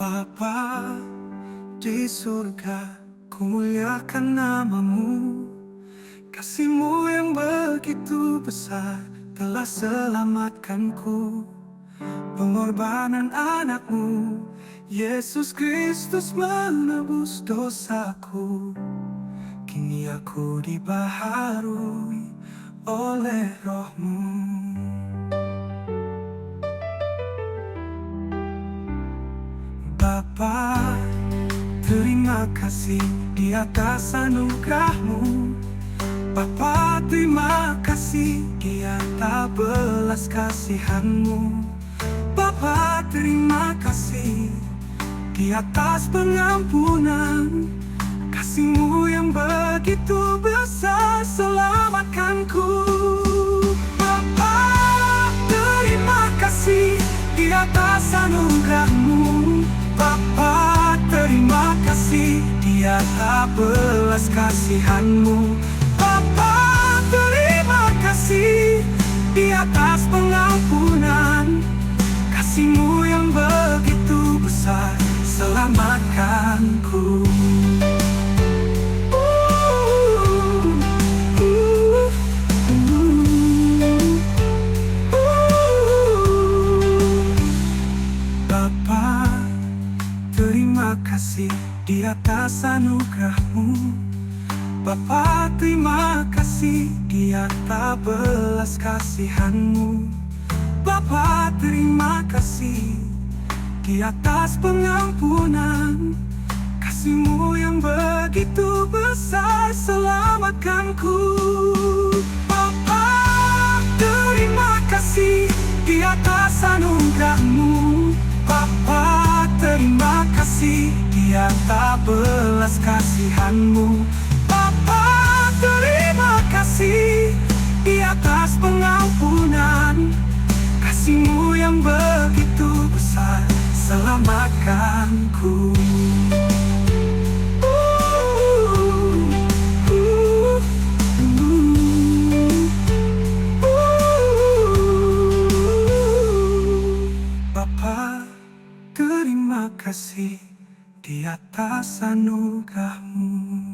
Bapa di surga, ku muliakan namamu. Kasih-Mu yang begitu besar telah selamatkanku. Pengorbanan anak-Mu, Yesus Kristus menebus dosaku. Kini aku dibaharui oleh Roh-Mu. Bapa, terima kasih di atas anugerah-Mu. Bapa, terima kasih di atas belas kasihan-Mu. Bapa, terima kasih di atas pengampunan. Kasih-Mu yang begitu besar selamatkanku. Bapa, terima kasih di atas anugerah-Mu. Bapa, terima kasih di atas belas kasihan-Mu. Bapa, terima kasih di atas pengampunan. Kasih-Mu yang begitu besar selamatkanku. Bapa, terima kasih di atas anugerah-Mu. Bapa, terima kasih di atas belas kasihan-Mu. Bapa, terima kasih di atas pengampunan. Kasih-Mu yang begitu besar selamatkanku. Bapa, terima kasih di atas anugerah-Mu. Bapa, terima kasih di atas belas kasihan-Mu. Bapa, terima kasih di atas pengampunan. Kasih-Mu yang begitu besar selamatkanku. Bapa, terima kasih di atas anugerah-Mu.